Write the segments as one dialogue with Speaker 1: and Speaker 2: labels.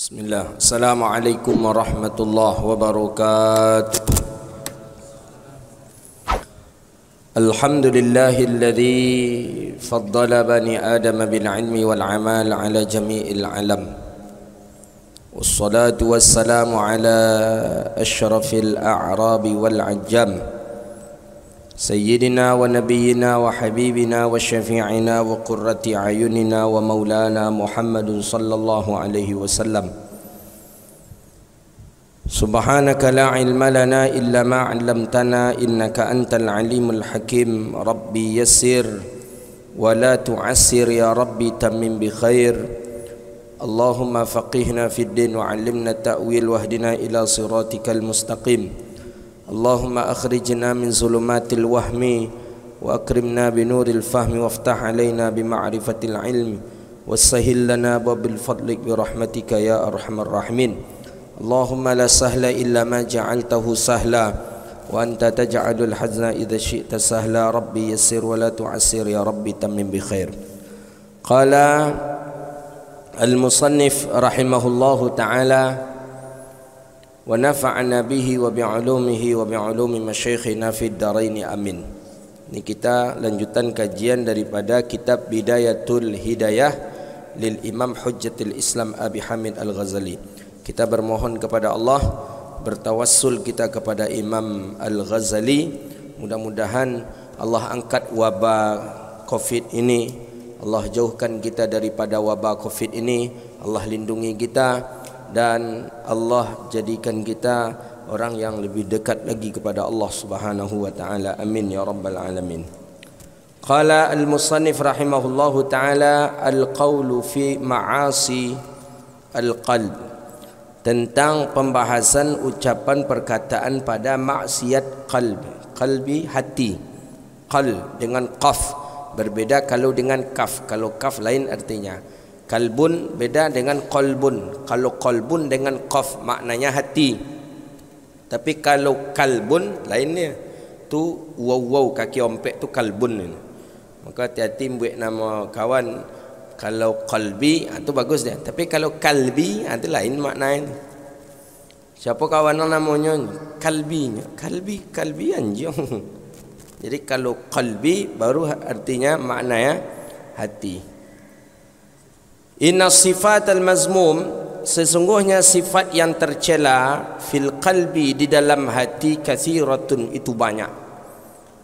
Speaker 1: Bismillah. Assalamualaikum warahmatullahi wabarakatuh. Alhamdulillahilladzi faddala bani Adam bil ilmi wal amal ala jami'il alam. Wassalatu wassalamu ala asyrafil a'rabi wal ajam. Sayyidina wa nabiyyina wa habibina wa syafi'ina wa qurrati ayunina wa maulana Muhammadun sallallahu alaihi wasallam. Subhanaka la ilma lana illa ma 'allamtana innaka antal alimul hakim. Rabbi yassir wa la tu'assir ya Rabbi tammim bi khair. Allahumma faqihna fid din wa 'allimna ta'wil wahdina ila siratikal mustaqim. Allahumma akhrijna min zulumatil wahmi wa akrimna binuril fahmi waftah alaina bima'rifatil ilmi wassahil lana babil fadlik birahmatika ya arhamar rahimin. Allahumma la sahla illa ma ja'altahu sahla wa anta taj'alul hazna idza syi'ta sahla. Rabbi yassir wa la tu'assir ya Rabbi tammim bi khair. Qala al-musannif rahimahullahu ta'ala wa nafa'ana bihi wa bi'ulumihi wa bi'ulumi masyayikhina fid dharaini amin. Ini kita lanjutan kajian daripada kitab Bidayatul Hidayah lil Imam Hujjatul Islam Abi Hamid Al-Ghazali. Kita bermohon kepada Allah, bertawassul kita kepada Imam Al-Ghazali, mudah-mudahan Allah angkat wabah Covid ini, Allah jauhkan kita daripada wabah Covid ini, Allah lindungi kita, dan Allah jadikan kita orang yang lebih dekat lagi kepada Allah Subhanahu wa taala. Amin ya rabbal alamin. Qala al-musannif rahimahullahu taala al-qaulu fi ma'asi al-qalb, tentang pembahasan ucapan perkataan pada maksiat qalbi hati. Qalb dengan qaf berbeda kalau dengan kaf. Kalau kaf lain artinya. Kalbun beda dengan qalbun. Kalau qalbun dengan qaf maknanya hati. Tapi kalau kalbun lainnya. Tu waw kaki ompek tu kalbun ini. Maka hati-hati buat nama kawan. Kalau qalbi itu bagus dia. Tapi kalau kalbi itu lain maknanya. Siapa kawan namanya? Kalbinya. Kalbi anjing. Jadi kalau qalbi baru artinya maknanya hati. Inna sifat al-mazmum, sesungguhnya sifat yang tercela fil qalbi, di dalam hati, kathiratun, itu banyak.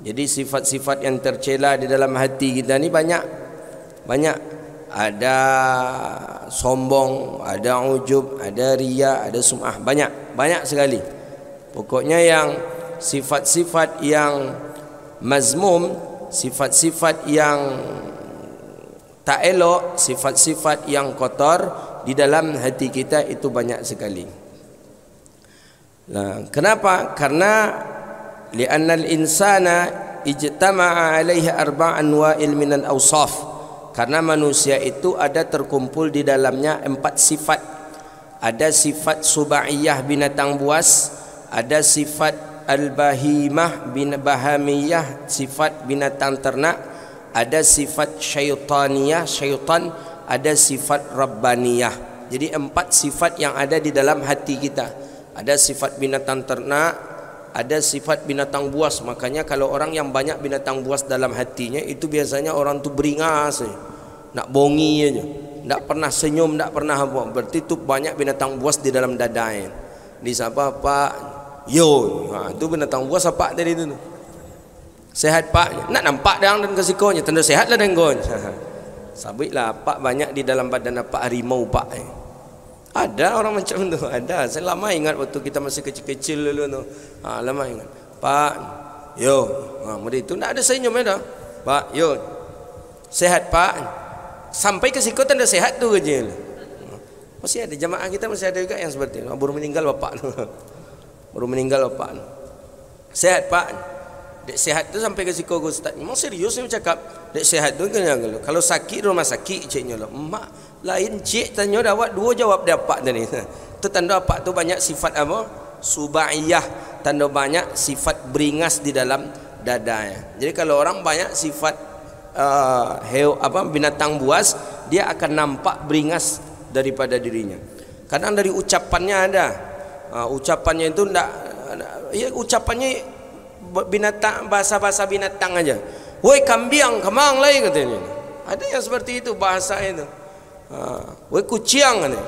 Speaker 1: Jadi sifat-sifat yang tercela di dalam hati kita ni banyak. Ada sombong, ada ujub, ada riya, ada sum'ah, banyak sekali. Pokoknya yang sifat-sifat yang mazmum, sifat-sifat yang tak elok, sifat-sifat yang kotor di dalam hati kita itu banyak sekali. Nah, kenapa? Karena li'annal insana ijtama'a alaihi arba'an wa'il minal awsaf. Karena manusia itu ada terkumpul di dalamnya 4 sifat. Ada sifat subaiyah, binatang buas, ada sifat al-bahimah, bahamiyah, sifat binatang ternak, ada sifat syaitaniyah, syaitan, ada sifat rabbaniyah. Jadi 4 sifat yang ada di dalam hati kita. Ada sifat binatang ternak, ada sifat binatang buas. Makanya kalau orang yang banyak binatang buas dalam hatinya, itu biasanya orang tu beringas, nak bongi aja, tak pernah senyum, tak pernah apa. Berarti tu banyak binatang buas di dalam dadanya. Di siapa Pak? Yo, itu binatang buas apa tadi tu? Sehat Pak, nak nampak dang dan kesikonya, tanda sehatlah denggon. Sabitlah Pak banyak di dalam badan Pak harimau Pak. Ada orang macam tu, ada. Saya lama ingat waktu kita masih kecil-kecil dulu tu. Lama ingat. Pak, yo, mudi itu nak ada senyum dah. Pak, yo. Sehat Pak. Sampai kesiko tanda sehat tu aja. Masih ada jamaah kita, masih ada juga yang seperti itu. Baru meninggal bapak tu. Baru meninggal bapak tu. Sehat Pak. Dek sehat tu sampai ke psikolog ustaz. Memang serius saya cakap. Dek sehat tu kan kalau sakit rumah sakit ciknya lah. Mak lain cik tanya dapat 2 jawab dapat tadi. Tu tanda apa tu banyak sifat apa? Subaiyah, tanda banyak sifat beringas di dalam dadanya. Jadi kalau orang banyak sifat binatang buas, dia akan nampak beringas daripada dirinya. Kadang dari ucapannya ada. Ucapannya itu enggak, ya ucapannya binatang, bahasa-bahasa binatang aja. Woi kambiang, kemang lagi katanya. Ada yang seperti itu bahasa itu. Woi kuciang katanya.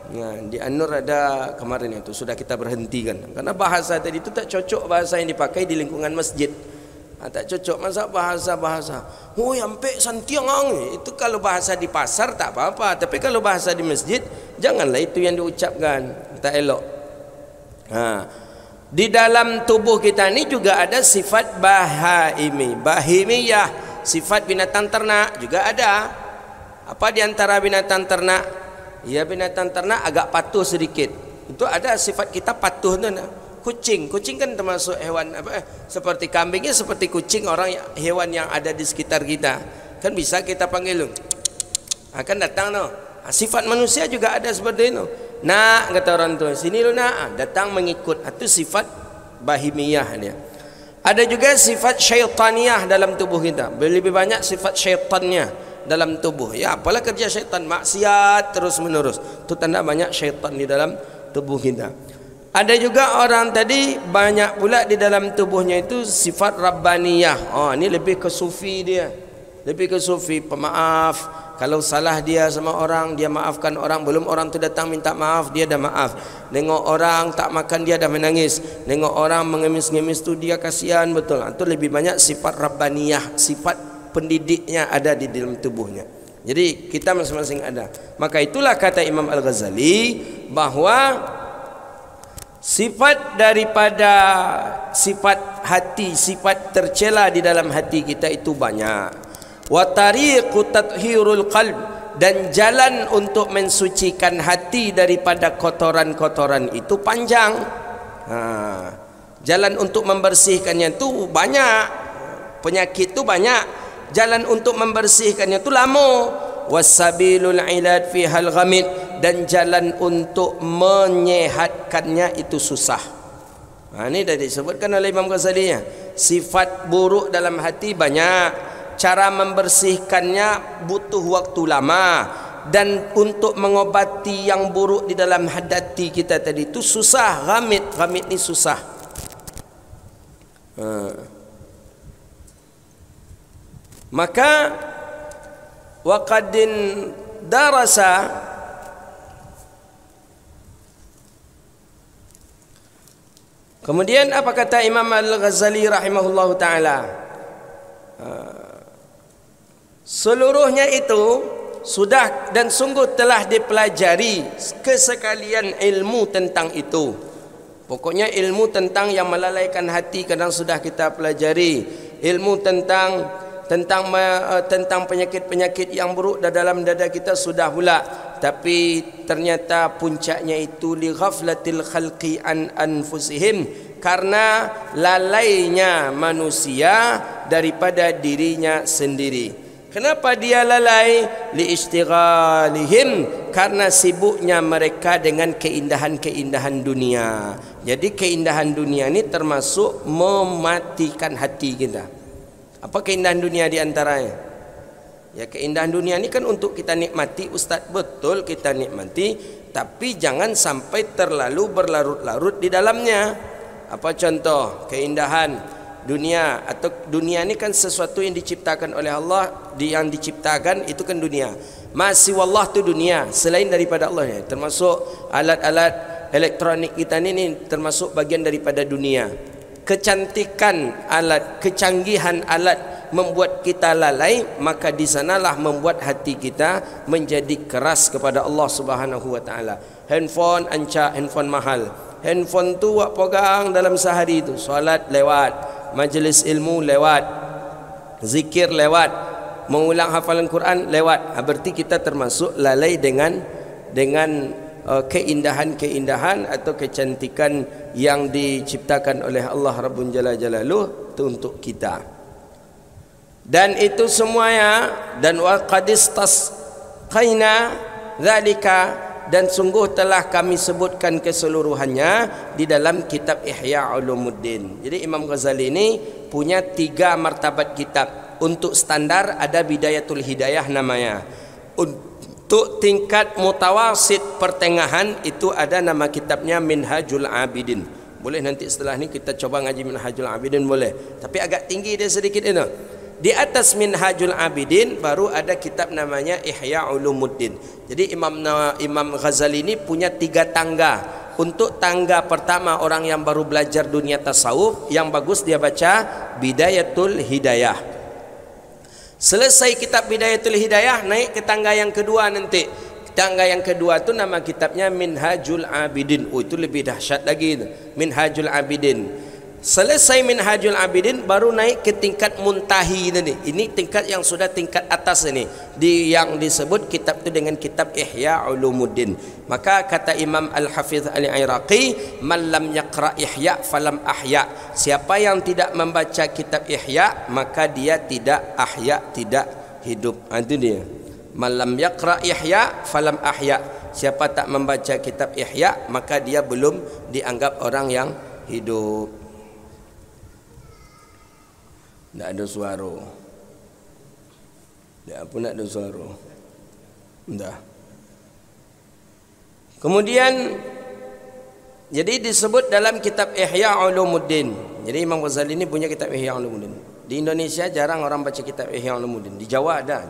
Speaker 1: Nah, di An-Nur ada kemarin itu sudah kita berhentikan karena bahasa tadi itu tak cocok bahasa yang dipakai di lingkungan masjid. Tak cocok masa bahasa-bahasa. Oh sampai santiang itu kalau bahasa di pasar tak apa-apa, tapi kalau bahasa di masjid janganlah itu yang diucapkan, tak elok. Di dalam tubuh kita ini juga ada sifat bahimiyah, sifat binatang ternak juga ada. Apa di antara binatang ternak? Ya binatang ternak agak patuh sedikit. Itu ada sifat kita patuh tu. Kucing kan termasuk hewan seperti kambingnya seperti kucing, orang hewan yang ada di sekitar kita. Kan bisa kita panggil akan datang no. Sifat manusia juga ada seperti itu. Nak kata orang tua, sini lu nak, datang mengikut. Itu sifat bahimiyah dia. Ada juga sifat syaitaniyah dalam tubuh kita. Lebih banyak sifat syaitannya dalam tubuh. Ya apalah kerja syaitan, maksiat terus menerus. Itu tanda banyak syaitan di dalam tubuh kita. Ada juga orang tadi banyak pula di dalam tubuhnya itu sifat rabbaniyah. Ini lebih ke sufi dia. Lebih ke sufi, pemaaf. Kalau salah dia sama orang, dia maafkan orang. Belum orang tu datang minta maaf, dia dah maaf. Nengok orang tak makan, dia dah menangis. Nengok orang mengemis-ngemis tu dia kasihan betul. Itu lebih banyak sifat rabbaniyah, sifat pendidiknya ada di dalam tubuhnya. Jadi kita masing-masing ada. Maka itulah kata Imam Al-Ghazali bahwa sifat daripada sifat hati, sifat tercela di dalam hati kita itu banyak. Wa tariqu tathhirul qalb, dan jalan untuk mensucikan hati daripada kotoran-kotoran itu panjang. Jalan untuk membersihkannya itu banyak. Penyakit itu banyak. Jalan untuk membersihkannya itu lama. Wasabilul ilad fihal ghamid, dan jalan untuk menyehatkannya itu susah. Ini dah disebutkan oleh Imam Ghazali. Sifat buruk dalam hati banyak, cara membersihkannya butuh waktu lama, dan untuk mengobati yang buruk di dalam hati kita tadi itu susah. Ghamid ni susah. Maka waqadin darasa, kemudian apa kata Imam Al-Ghazali rahimahullahu taala? Seluruhnya itu sudah dan sungguh telah dipelajari kesekalian ilmu tentang itu. Pokoknya ilmu tentang yang melalaikan hati kadang sudah kita pelajari. Ilmu tentang penyakit-penyakit yang buruk dalam dada kita sudah pula. Tapi ternyata puncaknya itu li ghaflatil khalqi an anfusihim, karena lalainya manusia daripada dirinya sendiri. Kenapa dia lalai? Li istighalihim, karena sibuknya mereka dengan keindahan-keindahan dunia. Jadi keindahan dunia ini termasuk mematikan hati kita. Apa keindahan dunia di antaranya? Ya, keindahan dunia ini kan untuk kita nikmati, Ustaz, betul kita nikmati, tapi jangan sampai terlalu berlarut-larut di dalamnya. Apa contoh keindahan dunia? Atau dunia ini kan sesuatu yang diciptakan oleh Allah, yang diciptakan itu kan dunia. Masih wallah tu dunia selain daripada Allah ya. Termasuk alat-alat elektronik kita ini termasuk bagian daripada dunia. Kecantikan alat, kecanggihan alat membuat kita lalai, maka di sanalah membuat hati kita menjadi keras kepada Allah Subhanahu wa taala. Handphone ancak, handphone mahal. Handphone tu wak pegang dalam sehari itu, solat lewat, majlis ilmu lewat, zikir lewat, mengulang hafalan Quran lewat. Berarti kita termasuk lalai dengan keindahan-keindahan atau kecantikan yang diciptakan oleh Allah Rabbun Jalla Jalaluh itu untuk kita. Dan itu semuanya, dan wa qadistasqaina dzalika, dan sungguh telah kami sebutkan keseluruhannya di dalam kitab Ihya Ulumuddin. Jadi Imam Ghazali ini punya 3 martabat kitab. Untuk standar ada Bidayatul Hidayah namanya. Untuk tingkat mutawasid pertengahan itu ada nama kitabnya Minhajul Abidin. Boleh nanti setelah ni kita coba ngaji Minhajul Abidin boleh. Tapi agak tinggi dia sedikit itu. Di atas Minhajul Abidin baru ada kitab namanya Ihya Ulumuddin. Jadi Imam Ghazali ini punya 3 tangga. Untuk tangga pertama orang yang baru belajar dunia tasawuf, yang bagus dia baca Bidayatul Hidayah. Selesai kitab Bidayatul Hidayah, naik ke tangga yang kedua nanti. Tangga yang kedua tu nama kitabnya Minhajul Abidin. Oh, itu lebih dahsyat lagi itu. Minhajul Abidin. Selesai Minhajul Abidin baru naik ke tingkat muntahi tadi. Ini tingkat yang sudah tingkat atas ini. Yang disebut kitab itu dengan kitab Ihya Ulumuddin. Maka kata Imam Al-Hafidh Al-Iraqi, "Man lam yaqra Ihya falam ahya." Siapa yang tidak membaca kitab Ihya, maka dia tidak ahya, tidak hidup. Itu dia. "Man lam yaqra Ihya falam ahya." Siapa tak membaca kitab Ihya, maka dia belum dianggap orang yang hidup. Tak ada suara. Tak pun tak ada suara. Dah. Kemudian jadi disebut dalam kitab Ihya Ulumuddin. Jadi Imam Ghazali ini punya kitab Ihya Ulumuddin. Di Indonesia jarang orang baca kitab Ihya Ulumuddin. Di Jawa ada,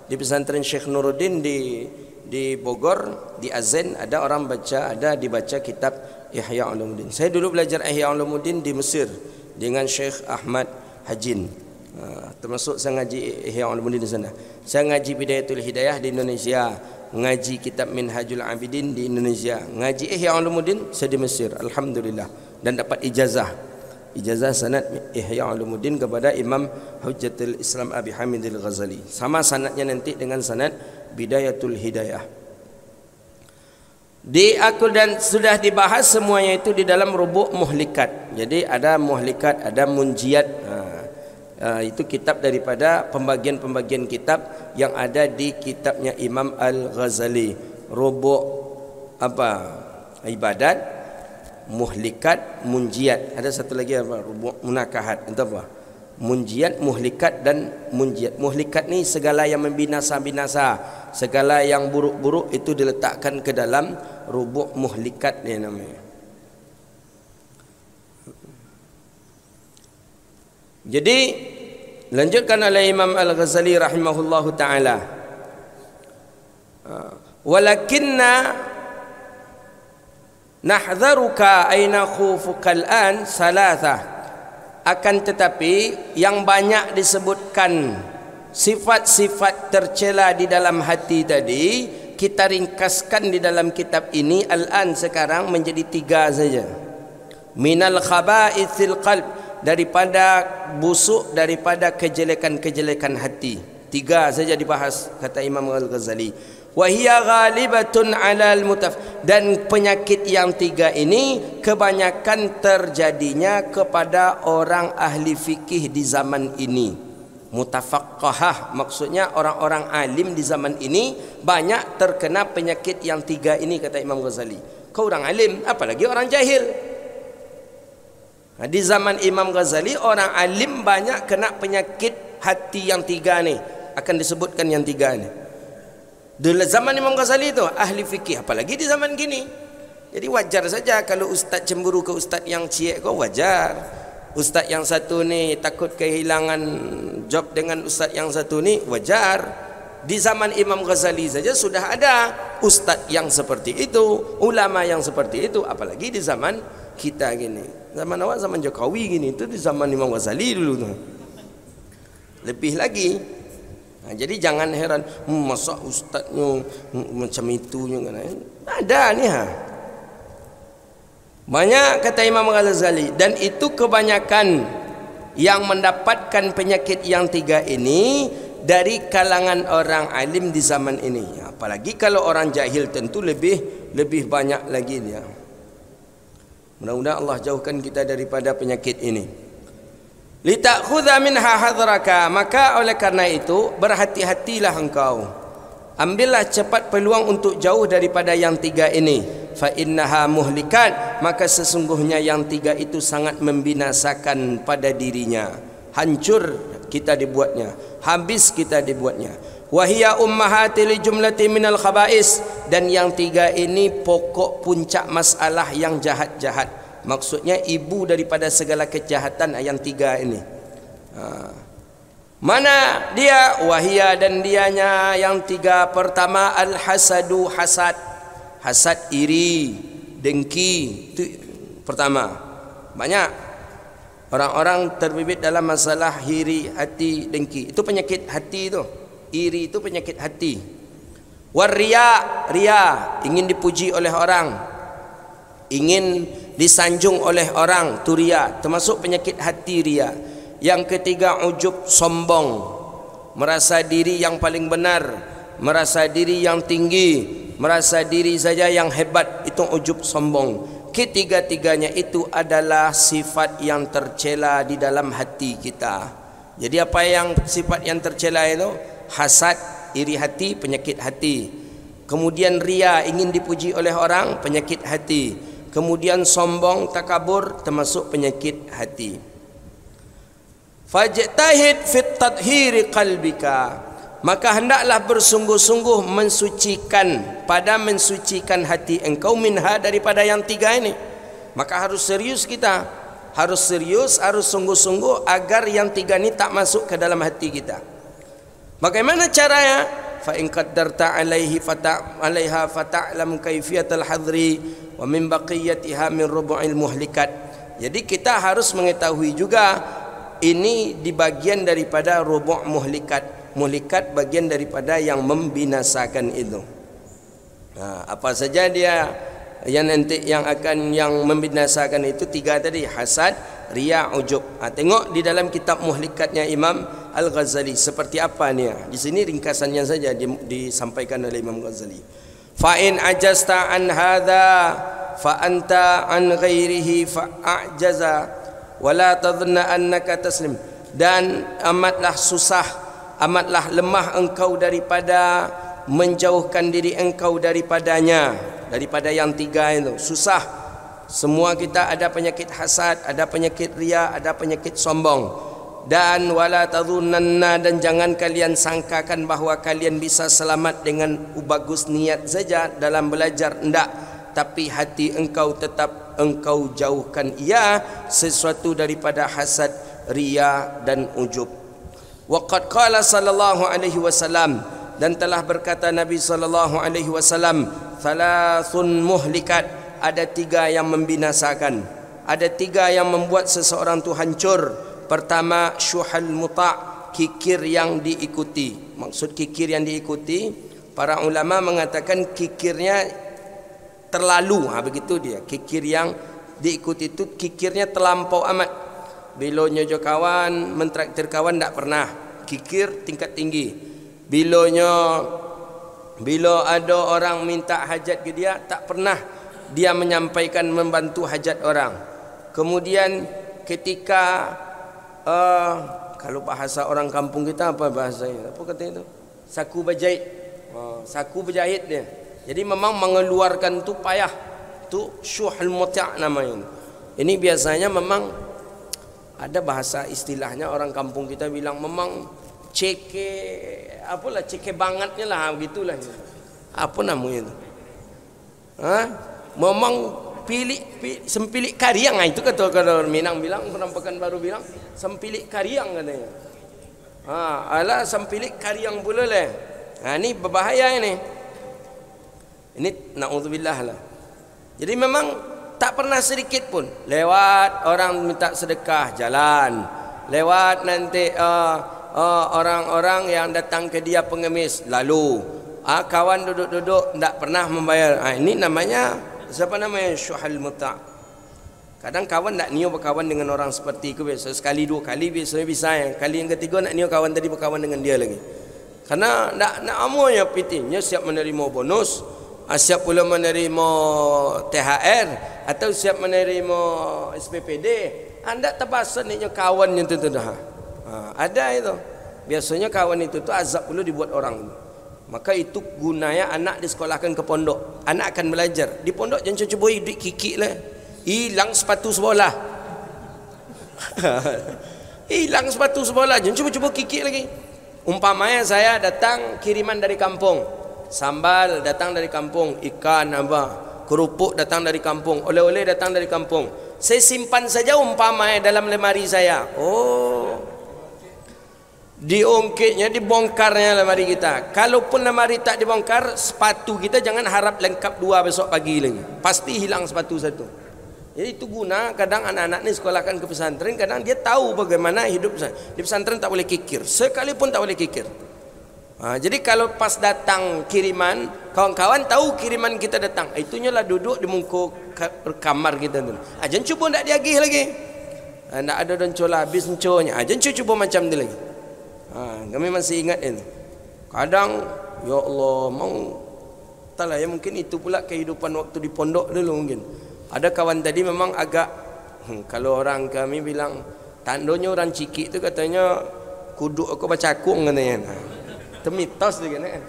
Speaker 1: Di pesantren Syekh Nuruddin di Bogor, di Azen ada orang baca, ada dibaca kitab Ihya Ulumuddin. Saya dulu belajar Ihya Ulumuddin di Mesir dengan Syekh Ahmad Hajin. Termasuk saya ngaji Ihya Ulumuddin di sana. Saya ngaji Bidayatul Hidayah di Indonesia, ngaji kitab Minhajul Abidin di Indonesia, ngaji Ihya Ulumuddin saya di Mesir, alhamdulillah, dan dapat ijazah sanad Ihya Ulumuddin kepada Imam Hujjatul Islam Abi Hamid Al-Ghazali. Sama sanadnya nanti dengan sanad Bidayatul Hidayah. Dan sudah dibahas semuanya itu di dalam Rubu' Muhlikat. Jadi ada muhlikat, ada munjiat. Itu kitab daripada pembagian-pembagian kitab yang ada di kitabnya Imam Al-Ghazali. Rubu' ibadat, muhlikat, munjiat. Ada satu lagi Rubu' Munakahat. Itu apa? Munjiat, muhlikat dan munjiat. Muhlikat ni segala yang membinasa-binasa, segala yang buruk-buruk itu diletakkan ke dalam Rubu' Muhlikat dia namanya. Jadi lanjutkan oleh Imam Al-Ghazali rahimahullahu taala. Walakinna nahdharuka aina khufuka al-an salatha. Akan tetapi yang banyak disebutkan sifat-sifat tercela di dalam hati tadi, kita ringkaskan di dalam kitab ini al-an sekarang menjadi 3 saja. Minal khaba'ithil qalb, daripada busuk, daripada kejelekan-kejelekan hati. 3 saja dibahas kata Imam Al-Ghazali. Wa hiya ghalibatun 'alal dan penyakit yang 3 ini kebanyakan terjadinya kepada orang ahli fikih di zaman ini. Mutafaqqahah, maksudnya orang-orang alim di zaman ini banyak terkena penyakit yang 3 ini kata Imam Ghazali. Kau orang alim, apalagi orang jahil. Di zaman Imam Ghazali orang alim banyak kena penyakit hati yang 3 ni. Akan disebutkan yang 3 ni. Di zaman Imam Ghazali itu ahli fikih, apalagi di zaman gini. Jadi wajar saja kalau ustaz cemburu ke ustaz yang ciek, kau wajar. Ustaz yang satu ni takut kehilangan job dengan ustaz yang satu ni, wajar. Di zaman Imam Ghazali saja sudah ada ustaz yang seperti itu, ulama yang seperti itu, apalagi di zaman kita gini. Zaman awal, zaman Jokowi gini, itu di zaman Imam Ghazali dulu tu. Lebih lagi. Jadi jangan heran, masa ustaznya macam itu kan? Ada ni Banyak kata Imam Ghazali, dan itu kebanyakan yang mendapatkan penyakit yang 3 ini dari kalangan orang alim di zaman ini. Apalagi kalau orang jahil tentu lebih banyak lagi dia. Mudah-mudahan Allah jauhkan kita daripada penyakit ini. Litakhudha minha hadraka, maka oleh karena itu berhati-hatilah engkau, ambillah cepat peluang untuk jauh daripada yang 3 ini. Fa innaha muhlikat, maka sesungguhnya yang 3 itu sangat membinasakan pada dirinya. Hancur kita dibuatnya, habis kita dibuatnya. Wahia ummahati li jumlati minal khaba'is, dan yang tiga ini pokok puncak masalah yang jahat-jahat. Maksudnya ibu daripada segala kejahatan yang tiga ini. Mana dia? Wahia, dan dianya yang tiga. Pertama, al-hasadu, hasad. Hasad, iri, dengki. Itu pertama. Banyak orang-orang terbibit dalam masalah iri, hati, dengki. Itu penyakit hati itu. Iri itu penyakit hati. Warriya, ria, ingin dipuji oleh orang, ingin disanjung oleh orang, tu ria, termasuk penyakit hati ria. Yang ketiga, ujub, sombong, merasa diri yang paling benar, merasa diri yang tinggi, merasa diri saja yang hebat, itu ujub, sombong. Ketiga-tiganya itu adalah sifat yang tercela di dalam hati kita. Jadi apa yang sifat yang tercela itu? Hasad, iri hati, penyakit hati. Kemudian ria, ingin dipuji oleh orang, penyakit hati. Kemudian sombong, takabur, termasuk penyakit hati. Fajtahid fit tathhiri qalbika, maka hendaklah bersungguh-sungguh mensucikan hati engkau minha, daripada yang tiga ini. Maka harus serius kita, harus serius, harus sungguh-sungguh agar yang tiga ini tak masuk ke dalam hati kita. Bagaimana caranya? Fa in qaddarta alaiha fata'lam kaifiyatal hadri wa min baqiyatiha min rubu'il muhlikat. Jadi kita harus mengetahui juga ini di bagian daripada rubu' muhlikat. Muhlikat bagian daripada yang membinasakan itu. Apa saja dia yang nanti yang membinasakan itu? Tiga tadi, hasad, riya, ujub. Tengok di dalam kitab Muhlikatnya Imam Al-Ghazali seperti apa ni. Di sini ringkasannya saja disampaikan oleh Imam Ghazali. Fa in ajasta an hadza fa anta an ghairihi fa a'jaza wa la tadhunna annaka taslim. Dan amatlah susah, amatlah lemah engkau daripada menjauhkan diri engkau daripadanya, daripada yang tiga itu. Susah. Semua kita ada penyakit hasad, ada penyakit riya, ada penyakit sombong. Dan wala tadhunanna, dan jangan kalian sangkakan bahawa kalian bisa selamat dengan bagus niat saja dalam belajar. Tidak, tapi hati engkau tetap engkau jauhkan ia sesuatu daripada hasad, riya dan ujub. Waqad qala sallallahu alaihi wasallam, dan telah berkata Nabi sallallahu alaihi wasallam, thalathun muhlikat, ada tiga yang membinasakan, ada tiga yang membuat seseorang tu hancur. Pertama, syuhal muta', kikir yang diikuti. Maksud kikir yang diikuti, para ulama mengatakan kikirnya terlalu, begitu dia. Kikir yang diikuti itu kikirnya terlampau amat. Bila nyojo kawan, mentraktir kawan tak pernah. Kikir tingkat tinggi. Bila ada orang minta hajat ke dia, tak pernah dia menyampaikan membantu hajat orang. Kemudian ketika kalau bahasa orang kampung kita apa bahasanya? Apa katanya itu? Saku berjahit. Saku berjahit dia. Jadi memang mengeluarkan tu payah. Tu syuhul muta' namanya. Ini biasanya memang ada bahasa istilahnya orang kampung kita bilang memang ceke bangetnya lah, begitulah. Apa namanya itu? Memang sempilik kariang, itu kata orang Minang bilang, Penampakan Baru bilang sempilik kariang katanya. Alah sempilik kariang pula lah. Ini berbahaya ini. Ini na'udzubillah lah. Jadi memang tak pernah sedikit pun lewat orang minta sedekah jalan, lewat nanti orang-orang yang datang ke dia pengemis lalu, kawan duduk-duduk tak pernah membayar. Ini namanya siapa namanya? Syuhal muta'. Kadang kawan tak niat berkawan dengan orang seperti itu biasa. Sekali dua kali biasanya bisa. Kali yang ketiga nak niat kawan tadi berkawan dengan dia lagi. Karena nak amonya pitingnya siap menerima bonus, siap pula menerima THR, atau siap menerima SPPD. Anda terpaksa niatnya kawan yang itu dah. Ada itu. Biasanya kawan itu tu azab pula dibuat orang. Maka itu gunanya anak disekolahkan ke pondok. Anak akan belajar. Di pondok jangan cuba duit kikik lah. Hilang sepatu sekolah. Hilang sepatu sekolah. Jangan cuba-cuba kikik lagi. Umpamanya saya datang kiriman dari kampung, sambal datang dari kampung, ikan kerupuk datang dari kampung, oleh-oleh datang dari kampung. Saya simpan saja umpamanya dalam lemari saya. Diungkitnya, dibongkarnya lemari kita. Kalaupun lemari tak dibongkar, sepatu kita jangan harap lengkap 2 besok pagi lagi. Pasti hilang sepatu satu. Jadi itu guna kadang anak-anak ni sekolahkan ke pesantren, kadang dia tahu bagaimana hidup di pesantren. Tak boleh kikir, sekalipun tak boleh kikir. Jadi kalau pas datang kiriman, kawan-kawan tahu kiriman kita datang, itunya lah duduk di muka kamar kita tu. Jangan cuba nak diagih lagi. Nak ada doncol habis enconya. Jangan cuba macam dia lagi. Kami masih ingat itu. Kadang ya Allah, entahlah ya, mungkin itu pula kehidupan waktu di pondok dulu mungkin. Ada kawan tadi memang agak kalau orang kami bilang tandonya orang Cikik tu katanya kuduk aku bacakung katanya. Itu mitos dia kan.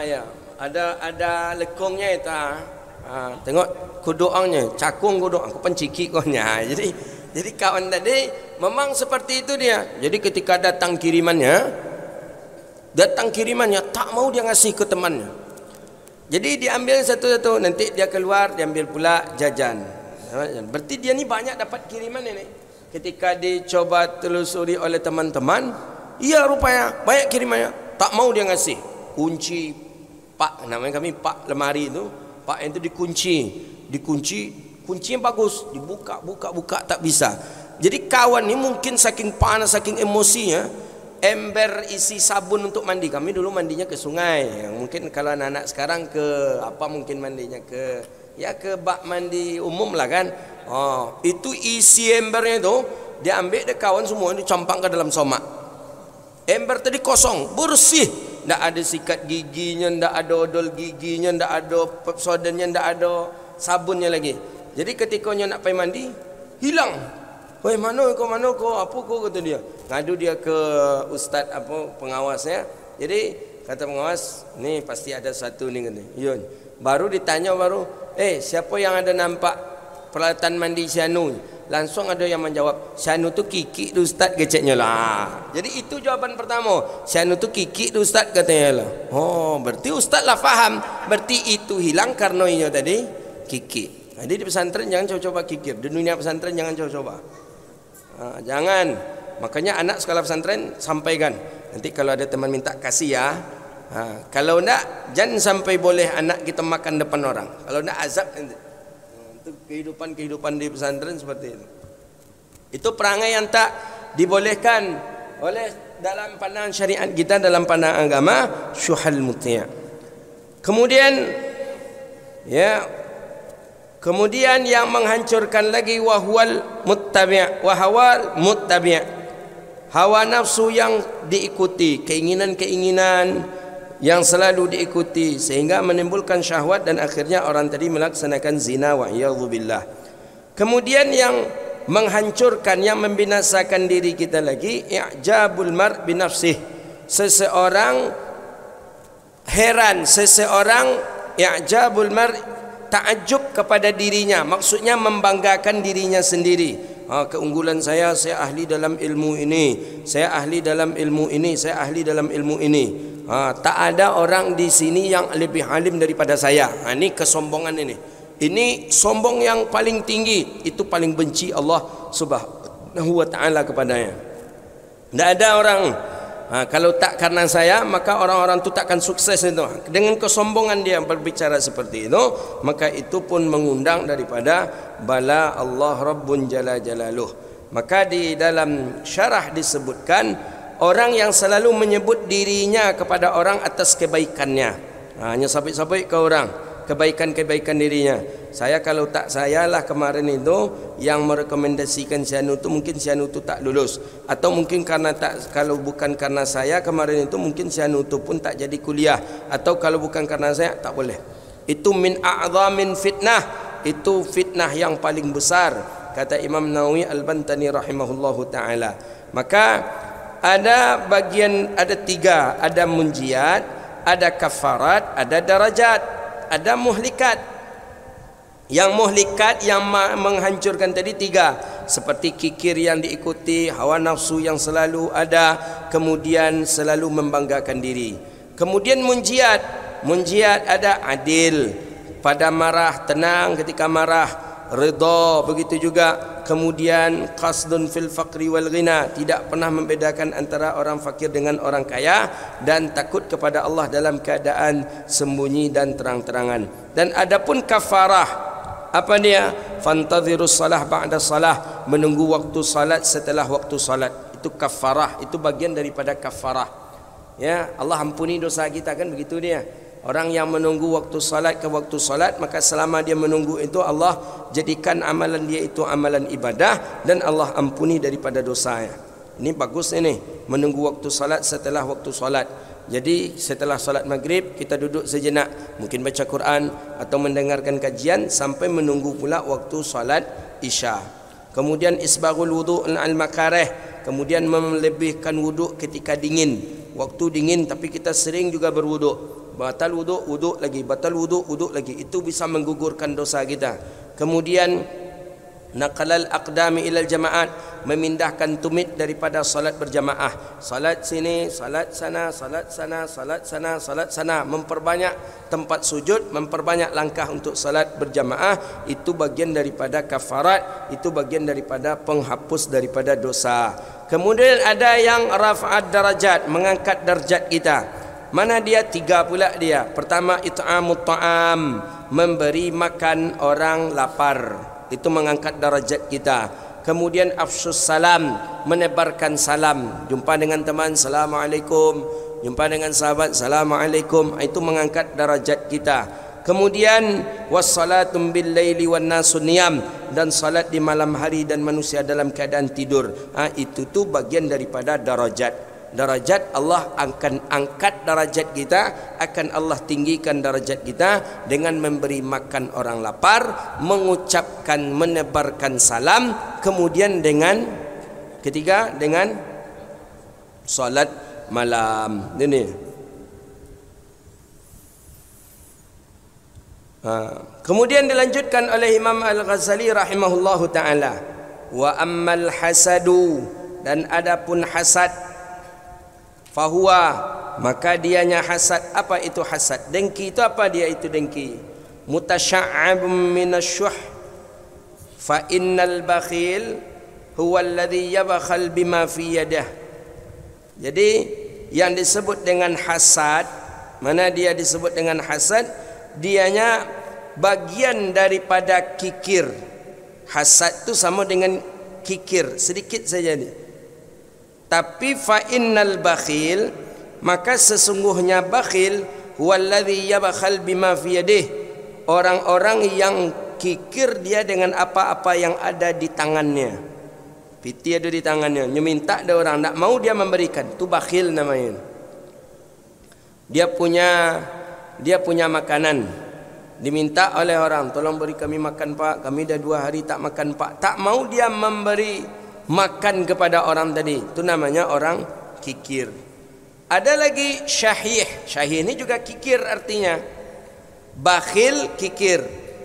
Speaker 1: Ya, ada lekongnya itu. Tengok kuduknya, cakung kuduk aku pencikik kohnya. Jadi kawan tadi memang seperti itu dia. Jadi ketika datang kirimannya tak mau dia ngasih ke temannya. Jadi diambil satu-satu, nanti dia keluar diambil pula jajan. Berarti dia ni banyak dapat kiriman ini. Ketika dicoba telusuri oleh teman-teman, iya rupanya banyak kirimannya, tak mau dia ngasih. Kunci pak, namanya kami pak lemari itu, pak itu dikunci, kuncinya bagus, dibuka tak bisa. Jadi kawan ni mungkin saking panas, saking emosinya, ember isi sabun untuk mandi. Kami dulu mandinya ke sungai. Mungkin kalau anak-anak sekarang mungkin mandinya ke bak mandi umum lah kan. Itu isi embernya itu dia ambil dia kawan semua, dicampang ke dalam somak. Ember tadi kosong, bersih, ndak ada sikat giginya, ndak ada odol giginya, ndak ada Pepsodentnya, ndak ada sabunnya lagi. Jadi ketika nak pergi mandi, hilang. Woi, mana kau apa kau, kata dia. Ngadu dia ke ustaz pengawasnya. Jadi kata pengawas, ni pasti ada satu ni kata. Yun. Baru ditanya siapa yang ada nampak peralatan mandi Sianu? Langsung ada yang menjawab, Sianu tu Kiki tu ustaz, geceknya lah. Jadi itu jawaban pertama. Sianu tu Kiki tu ustaz katanya lah. Berarti ustaz lah faham. Berarti itu hilang karena ini tadi Kiki. Jadi di pesantren jangan coba-coba kikir. Di dunia pesantren jangan coba-coba. Jangan. Makanya anak sekolah pesantren sampaikan. Nanti kalau ada teman minta kasih ya. Kalau enggak, jangan sampai boleh anak kita makan depan orang. Kalau enggak azab nanti. Itu kehidupan di pesantren seperti itu. Itu perangai yang tak dibolehkan oleh dalam pandangan syariat kita, dalam pandangan agama, syuhal muti'. Kemudian yang menghancurkan lagi wahwal muttabi', wahwal muttabi'. Hawa nafsu yang diikuti, keinginan-keinginan yang selalu diikuti sehingga menimbulkan syahwat dan akhirnya orang tadi melaksanakan zina wa iyadzubillah. Kemudian yang menghancurkan, yang membinasakan diri kita lagi, i'jabul mar' binafsih. Seseorang heran, i'jabul mar' ta'ajjub kepada dirinya, maksudnya membanggakan dirinya sendiri. Keunggulan saya ahli dalam ilmu ini, saya ahli dalam ilmu ini, saya ahli dalam ilmu ini. Tak ada orang di sini yang lebih alim daripada saya. Ini kesombongan ini. Ini sombong yang paling tinggi. Itu paling benci Allah Subhanahu wa ta'ala kepadanya. Tidak ada orang kalau tak karena saya, maka orang-orang itu takkan sukses itu. Dengan kesombongan dia berbicara seperti itu, maka itu pun mengundang daripada bala Allah Rabbun Jalla Jalaluh. Maka di dalam syarah disebutkan, orang yang selalu menyebut dirinya kepada orang atas kebaikannya, hanya sabit-sabit ke orang kebaikan-kebaikan dirinya. Saya kalau tak sayalah kemarin itu yang merekomendasikan Sianu itu, mungkin Sianu itu tak lulus, atau mungkin kalau bukan karena saya kemarin itu, mungkin Sianu itu pun tak jadi kuliah, atau kalau bukan karena saya tak boleh. Itu min a'zamin fitnah, itu fitnah yang paling besar, kata Imam Nawawi Al-Bantani rahimahullahu taala. Maka ada tiga, ada munjiat, ada kafarat, ada darajat, ada muhlikat. Yang muhlikat yang menghancurkan tadi tiga. seperti kikir yang diikuti, hawa nafsu yang selalu ada, kemudian selalu membanggakan diri. Kemudian munjiat ada adil, pada marah tenang ketika marah, ridha, begitu juga. Kemudian qasdun fil faqri wal ghina, tidak pernah membedakan antara orang fakir dengan orang kaya, dan takut kepada Allah dalam keadaan sembunyi dan terang-terangan. Dan adapun kafarah, apa dia? Fantadhirus salah ba'da salah, menunggu waktu salat setelah waktu salat. Itu kafarah, itu bagian daripada kafarah. Ya, Allah ampuni dosa kita, kan begitu dia. Orang yang menunggu waktu salat ke waktu salat, maka selama dia menunggu itu Allah jadikan amalan dia itu amalan ibadah, dan Allah ampuni daripada dosanya. Ini bagus ini, menunggu waktu salat setelah waktu salat. Jadi setelah salat maghrib kita duduk sejenak, mungkin baca Quran atau mendengarkan kajian sampai menunggu pula waktu salat isya. Kemudian isbaghul wudu' al-makarih, kemudian melebihkan wuduk ketika dingin. Waktu dingin tapi kita sering juga berwuduk. Batal wuduk, wuduk lagi, batal wuduk, wuduk lagi. Itu bisa menggugurkan dosa kita. Kemudian naqalal aqdami ilal jamaat, memindahkan tumit daripada salat berjamaah. Salat sini, salat sana, salat sana, salat sana, salat sana. Memperbanyak tempat sujud, memperbanyak langkah untuk salat berjamaah. Itu bagian daripada kafarat, itu bagian daripada penghapus daripada dosa. Kemudian ada yang rafa'at darajat, mengangkat darjat kita. Mana dia? Tiga pula dia. Pertama, it'amut ta'am, memberi makan orang lapar. Itu mengangkat darajat kita. Kemudian afsus salam, menebarkan salam. Jumpa dengan teman, Assalamualaikum. Jumpa dengan sahabat, Assalamualaikum. Itu mengangkat darajat kita. Kemudian wassalatum bil laili wan nasu niyam, dan salat di malam hari dan manusia dalam keadaan tidur. Itu tu bagian daripada darajat. Darajat Allah akan angkat darajat kita, akan Allah tinggikan darajat kita dengan memberi makan orang lapar, mengucapkan, menebarkan salam, kemudian dengan ketiga dengan salat malam. Ini. Kemudian dilanjutkan oleh Imam Al-Ghazali rahimahullahu taala, wa ammal hasadu, dan adapun hasad, fahuwa, maka dianya hasad. Apa itu hasad? Dengki itu apa dia itu dengki? Mutasya'abun minasyuh, fa innal bakhil huwa alladhi yabkhal bima fi yadah. Jadi yang disebut dengan hasad, mana dia disebut dengan hasad? Dianya bagian daripada kikir. Hasad itu sama dengan kikir, sedikit saja ni. Tapi fa innal bakhil, maka sesungguhnya bakhil huwallazi yabkhal bima fi yadihi, orang-orang yang kikir dia dengan apa-apa yang ada di tangannya. Piti ada di tangannya, meminta ada orang, tak mau dia memberikan, itu bakhil namanya. Dia punya makanan, diminta oleh orang, tolong beri kami makan pak, kami dah 2 hari tak makan pak. Tak mau dia memberi makan kepada orang tadi, itu namanya orang kikir. Ada lagi syahih. Syahih ini juga kikir artinya. Bakhil kikir,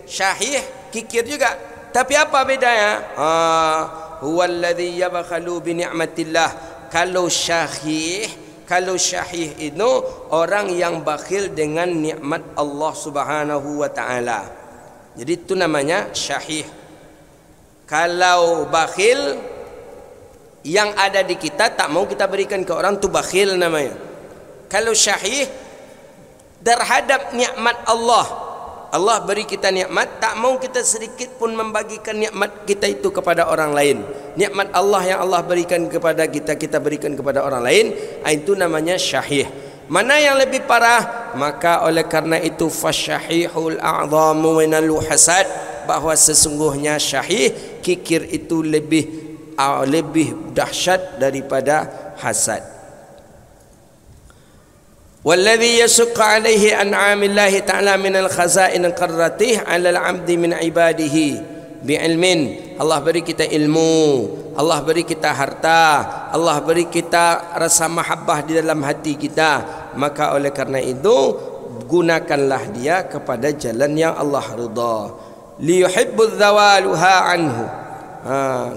Speaker 1: syahih kikir juga. Tapi apa bedanya? Huwallazi yabkhalu bi ni'matillah. Kalau syahih itu orang yang bakhil dengan nikmat Allah Subhanahu wa taala. Jadi itu namanya syahih. Kalau bakhil yang ada di kita tak mau kita berikan ke orang, tu bakhil namanya. Kalau syahih terhadap nikmat Allah, Allah beri kita nikmat, tak mau kita sedikit pun membagikan nikmat kita itu kepada orang lain. Nikmat Allah yang Allah berikan kepada kita, kita berikan kepada orang lain, itu namanya syahih. Mana yang lebih parah? Maka oleh karena itu fasyahihul a'zamu minal hasad, bahwa sesungguhnya syahih, kikir itu lebih dahsyat daripada hasad. Walladhi yasukka alaihi an'amillahi ta'ala minal khaza'in qarratih 'alal 'abdi min ibadihi bi'ilmin. Allah beri kita ilmu, Allah beri kita harta, Allah beri kita rasa mahabbah di dalam hati kita. Maka oleh karena itu gunakanlah dia kepada jalan yang Allah ridha. Liyuhibbu dzawaluha anhu,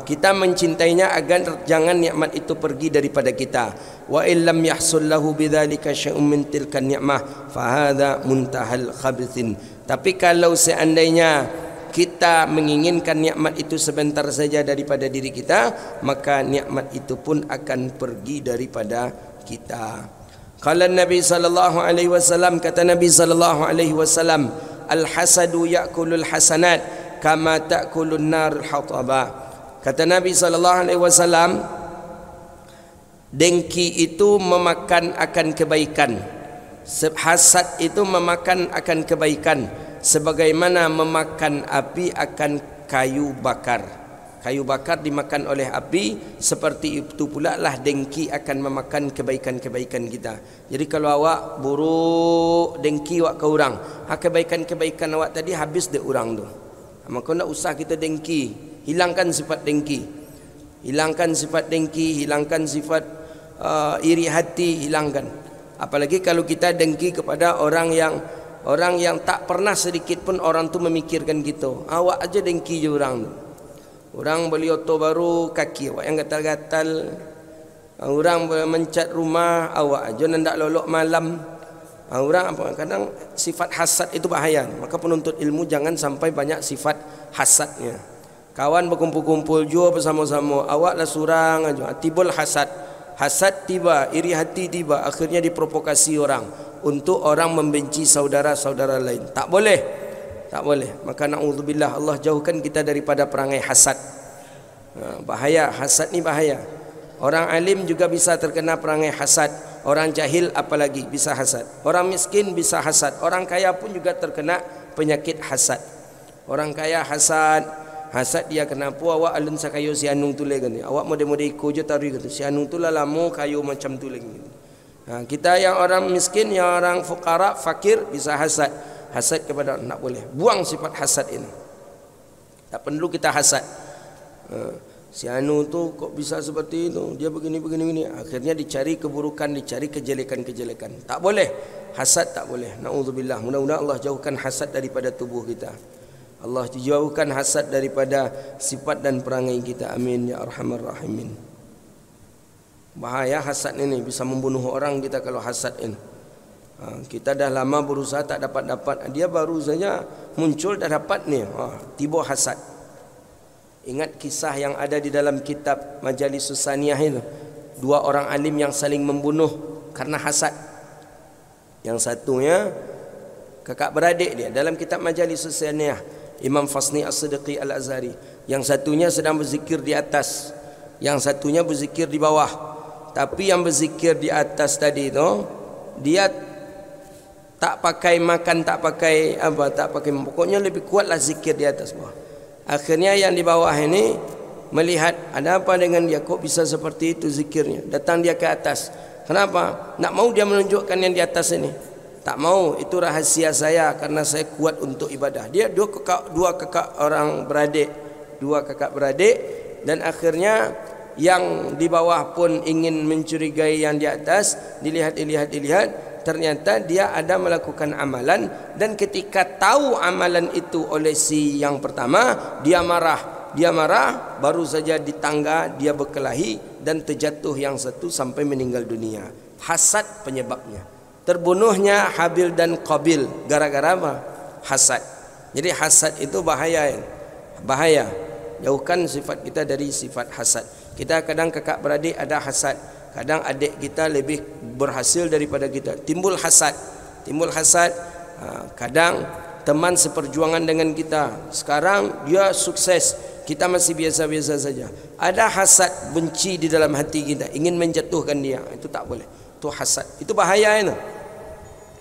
Speaker 1: kita mencintainya agar jangan nikmat itu pergi daripada kita. Wa illam yahsul lahu bidzalika syai'un min tilka ni'mah fa hadza muntahal khabithin. Tapi kalau seandainya kita menginginkan nikmat itu sebentar saja daripada diri kita, maka nikmat itu pun akan pergi daripada kita. Qala Nabi sallallahu alaihi wasallam, kata Nabi sallallahu alaihi wasallam, al-hasadu ya'kulul hasanat kama ta'kulun narul hataba. Kata Nabi sallallahu alaihi wasallam, dengki itu memakan akan kebaikan, hasad itu memakan akan kebaikan, sebagaimana memakan api akan kayu bakar. Kayu bakar dimakan oleh api, seperti itu pula lah dengki akan memakan kebaikan-kebaikan kita. Jadi kalau awak buruk dengki awak ke orang, kebaikan-kebaikan awak tadi habis dek orang tu. Maka nak usah kita dengki. Hilangkan sifat dengki. Hilangkan sifat dengki, hilangkan sifat iri hati, hilangkan. Apalagi kalau kita dengki kepada orang yang tak pernah sedikit pun orang tu memikirkan kita. Awak aja dengki je orang tu. Orang beli auto baru, kaki awak yang gatal-gatal. Orang mencat rumah, awak aja nandak lolok malam. Orang kadang sifat hasad itu bahaya. Maka penuntut ilmu jangan sampai banyak sifat hasadnya. Kawan berkumpul-kumpul jua bersama-sama, awaklah surang aja. Tibul hasad. Hasad tiba, iri hati tiba, akhirnya diprovokasi orang untuk orang membenci saudara-saudara lain. Tak boleh. Tak boleh. Maka na'udzubillah, Allah jauhkan kita daripada perangai hasad. Bahaya, hasad ni bahaya. Orang alim juga bisa terkena perangai hasad. Orang jahil apalagi bisa hasad. Orang miskin bisa hasad. Orang kaya pun juga terkena penyakit hasad. Orang kaya hasad. Hasad dia kenapa awak alun sakayo si anung tu lagi ni. Awak mode-mode iko je tarik kata si anung tu lah lama kayu macam tu lagi. Kita yang orang miskin, yang orang fuqara, fakir bisa hasad. Hasad kepada orang, tak boleh. Buang sifat hasad ini. Tak perlu kita hasad. Si anu tu kok bisa seperti itu, dia begini. Akhirnya dicari keburukan, dicari kejelekan. Tak boleh. Hasad tak boleh. Na'udzubillah. Mudah-mudahan Allah jauhkan hasad daripada tubuh kita. Allah jauhkan hasad daripada sifat dan perangai kita. Amin ya arhamar rahimin. Bahaya hasad ini, bisa membunuh orang kita kalau hasad ini. Kita dah lama berusaha tak dapat. Dia baru saja muncul dah dapat ni. Tiba hasad. Ingat kisah yang ada di dalam kitab Majalisus Saniyah itu. Dua orang alim yang saling membunuh karena hasad. Yang satunya kakak beradik dia dalam kitab Majalisus Saniyah, Imam Fasni As-Siddiqi Al-Azhari. Yang satunya sedang berzikir di atas, yang satunya berzikir di bawah. Tapi yang berzikir di atas tadi tu, dia tak pakai makan, tak pakai pokoknya lebih kuatlah zikir di atas bawah. Akhirnya yang di bawah ini melihat ada apa dengan dia, kok bisa seperti itu zikirnya. Datang dia ke atas. Kenapa? Nak mau dia menunjukkan yang di atas ini. Tak mau, itu rahasia saya karena saya kuat untuk ibadah. Dia dua kakak beradik, dan akhirnya yang di bawah pun ingin mencurigai yang di atas. Dilihat, ternyata dia ada melakukan amalan, dan ketika tahu amalan itu oleh si yang pertama, dia marah, baru saja di tangga dia berkelahi dan terjatuh yang satu sampai meninggal dunia. Hasad penyebabnya. Terbunuhnya Habil dan Qabil gara-gara apa? Hasad. Jadi hasad itu bahaya. Jauhkan sifat kita dari sifat hasad. Kita kadang kakak beradik ada hasad. Kadang adik kita lebih berhasil daripada kita. Timbul hasad. Kadang teman seperjuangan dengan kita, sekarang dia sukses, kita masih biasa-biasa saja. Ada hasad, benci di dalam hati kita, ingin menjatuhkan dia. Itu tak boleh. Itu hasad. Itu bahaya itu.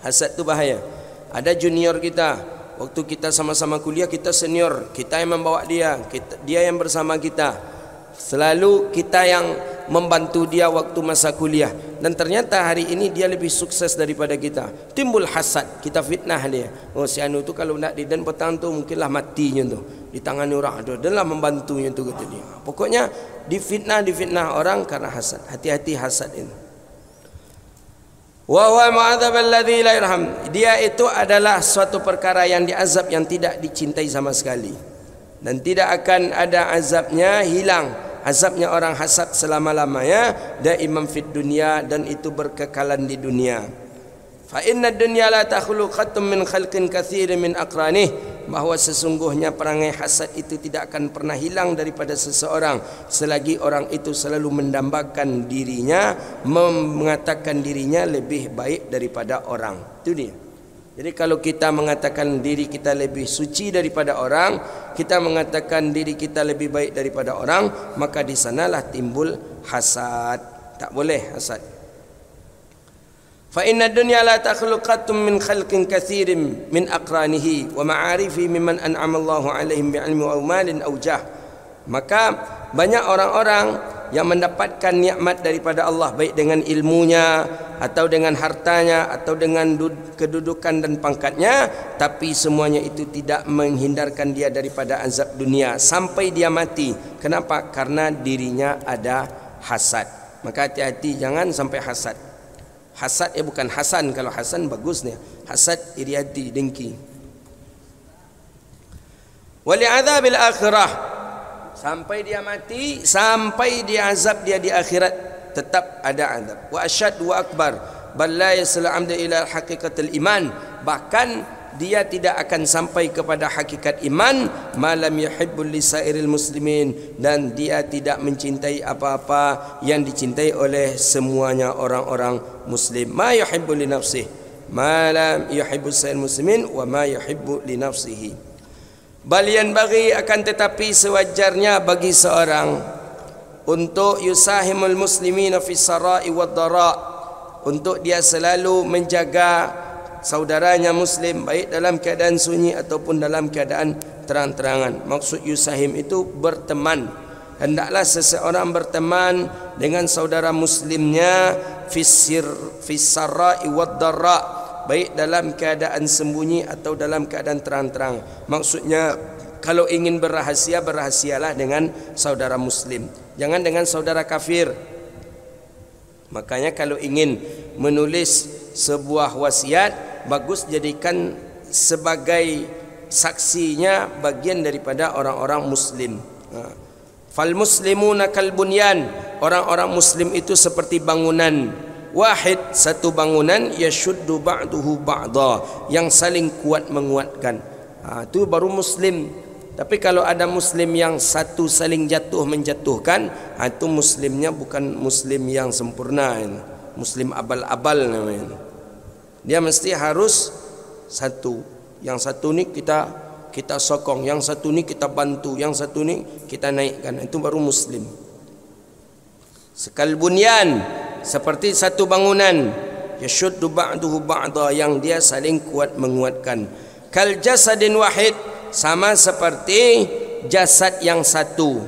Speaker 1: Hasad itu bahaya. Ada junior kita, waktu kita sama-sama kuliah, kita senior, kita yang membawa dia, dia yang bersama kita. Selalu kita yang membantu dia waktu masa kuliah, dan ternyata hari ini dia lebih sukses daripada kita. Timbul hasad, kita fitnah dia. Oh, si anu tu kalau nak dan petang tu mungkinlah matinya tu di tangan orang. Ada adalah membantunya tu kata dia. Pokoknya difitnah orang karena hasad. Hati-hati hasad ini. Wa huwa mu'adzab alladhi la yarham. Dia itu adalah suatu perkara yang diazab, yang tidak dicintai sama sekali. dan tidak akan ada azabnya hilang. Azabnya orang hasad selama-lamanya, daimam fid dunia, dan itu berkekalan di dunia. Fa inna dunya la takhluqatun min khalqin katsirin min aqranih, bahwa sesungguhnya perangai hasad itu tidak akan pernah hilang daripada seseorang selagi orang itu selalu mendambakan dirinya, mengatakan dirinya lebih baik daripada orang. Itu dia. Jadi kalau kita mengatakan diri kita lebih suci daripada orang, kita mengatakan diri kita lebih baik daripada orang, maka di sanalah timbul hasad. Tak boleh hasad. Fa inna dunya la takhluqatun min khalqin katsirin min aqranihi wa ma'arifi mimman an'ama Allahu 'alaihim bi'ilmi wa malin aw jah. Maka banyak orang-orang yang mendapatkan nikmat daripada Allah, baik dengan ilmunya atau dengan hartanya atau dengan kedudukan dan pangkatnya, tapi semuanya itu tidak menghindarkan dia daripada azab dunia sampai dia mati. Kenapa? Karena dirinya ada hasad. Maka hati-hati, jangan sampai hasad. Hasad bukan hasan. Kalau hasan bagusnya, hasad iri hati, dengki. Wali azabil akhirah, sampai dia mati, sampai dia azab dia di akhirat, tetap ada azab. Wa asyad wa akbar, bal la yasul amda ila haqiqatil iman, bahkan dia tidak akan sampai kepada hakikat iman, malam yuhibbul lisairil muslimin, dan dia tidak mencintai apa-apa yang dicintai oleh semuanya orang-orang muslim. Ma yuhibbu li nafsihi, malam yuhibbu lisairil muslimin wa ma yuhibbu li nafsihi. Balian bagi, akan tetapi sewajarnya bagi seorang untuk yusahimul muslimina fi sarai wad dara, untuk dia selalu menjaga saudaranya muslim baik dalam keadaan sunyi ataupun dalam keadaan terang-terangan. Maksud yusahim itu berteman. Hendaklah seseorang berteman dengan saudara muslimnya fi sarai wad dara, baik dalam keadaan sembunyi atau dalam keadaan terang-terang. Maksudnya kalau ingin berrahasia, berrahasialah dengan saudara muslim, jangan dengan saudara kafir. Makanya kalau ingin menulis sebuah wasiat, bagus jadikan sebagai saksinya bagian daripada orang-orang muslim. Fal muslimuna kal bunyan, orang-orang muslim itu seperti bangunan. Wahid, satu bangunan, yashuddu ba'duhu ba'da, yang saling kuat menguatkan. Itu baru muslim. Tapi kalau ada muslim yang satu saling jatuh menjatuhkan, itu muslimnya bukan muslim yang sempurna. Muslim abal-abal namanya. Dia mesti harus satu. Yang satu ni kita sokong, yang satu ni kita bantu, yang satu ni kita naikkan. Itu baru muslim. Sekal bunyan, seperti satu bangunan, yashuddu ba'duhu ba'da, yang dia saling kuat menguatkan. Kal jasadin wahid, sama seperti jasad yang satu.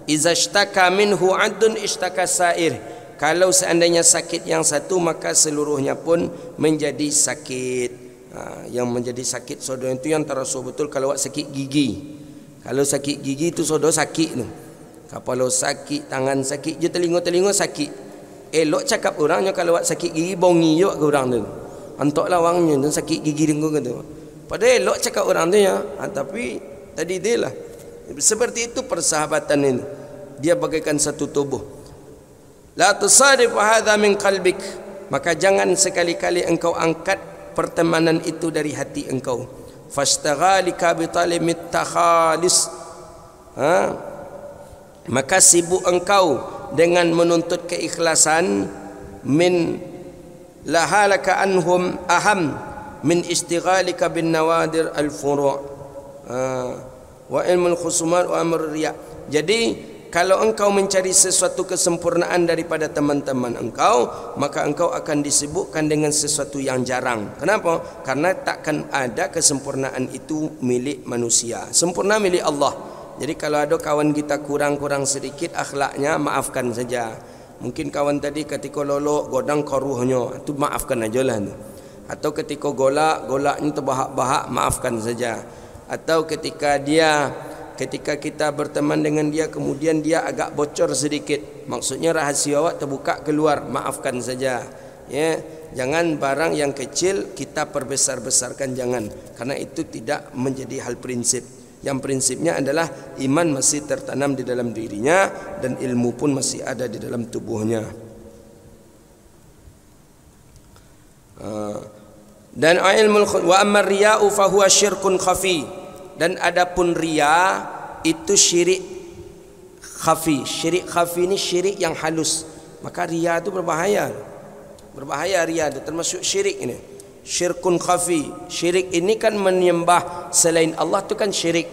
Speaker 1: Iza ishtaka minhu 'adun ishtaka sa'ir, kalau seandainya sakit yang satu, maka seluruhnya pun menjadi sakit. Yang menjadi sakit saudara itu yang terasa betul kalau sakit gigi. Kalau sakit gigi itu saudara sakit tu. Kepala sakit, tangan sakit, je telinga sakit. Elok cakap orangnya kalau sakit gigi bongi juga ke orang tu. Antoklah orangnya tu sakit gigi dengar kata. Padahal elok cakap orang tu ya. Tapi tadi dia lah. Seperti itu persahabatan ini. Dia bagaikan satu tubuh. La tusadif hadha min qalbik, maka jangan sekali-kali engkau angkat pertemanan itu dari hati engkau. Fastaghalika bi talimit takhalis, maka sibuk engkau dengan menuntut keikhlasan, min lahalaka anhum aham min istighalika bin nawadir al furu' wa ilmul khusumat wa amr riya. Jadi kalau engkau mencari sesuatu kesempurnaan daripada teman-teman engkau, maka engkau akan disibukkan dengan sesuatu yang jarang. Kenapa? Karena takkan ada kesempurnaan itu milik manusia. Sempurna milik Allah. Jadi kalau ada kawan kita kurang-kurang sedikit akhlaknya, maafkan saja. Mungkin kawan tadi ketika lolok godang koruhnya, itu maafkan aja lah. Atau ketika golaknya terbahak-bahak, maafkan saja. Atau ketika kita berteman dengan dia, kemudian dia agak bocor sedikit, maksudnya rahasia awak terbuka keluar, maafkan saja. Ya, jangan barang yang kecil kita perbesar-besarkan, jangan, karena itu tidak menjadi hal prinsip. Yang prinsipnya adalah iman masih tertanam di dalam dirinya dan ilmu pun masih ada di dalam tubuhnya. Dan ilmul wa amma riya'u fa huwa syirkun khafi. Dan adapun riya itu syirik khafi. Syirik khafi ini syirik yang halus. Maka riya itu berbahaya. Berbahaya riya itu termasuk syirik ini. Syirkun khafi. Syirik ini kan menyembah selain Allah itu kan syirik.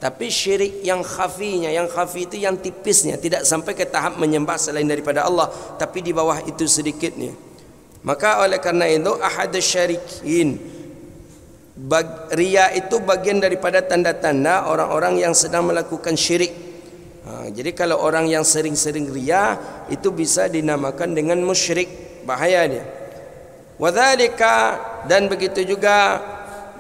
Speaker 1: Tapi syirik yang khafinya, yang khafi itu yang tipisnya, tidak sampai ke tahap menyembah selain daripada Allah, tapi di bawah itu sedikitnya. Maka oleh karena itu ahad syarikin, riya itu bagian daripada tanda-tanda orang-orang yang sedang melakukan syirik. Jadi kalau orang yang sering-sering riya itu bisa dinamakan dengan musyrik, bahaya dia. Wadzalika, dan begitu juga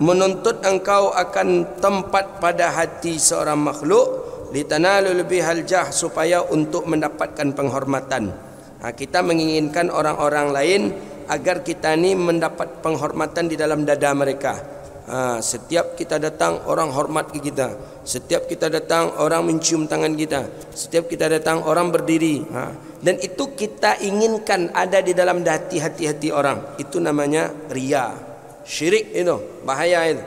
Speaker 1: menuntut engkau akan tempat pada hati seorang makhluk litanalul bihal jah, supaya untuk mendapatkan penghormatan. Kita menginginkan orang-orang lain agar kita ni mendapat penghormatan di dalam dada mereka. Setiap kita datang orang hormat ke kita. Setiap kita datang orang mencium tangan kita. Setiap kita datang orang berdiri. Dan itu kita inginkan ada di dalam hati-hati orang. Itu namanya riya. Syirik itu, bahaya itu.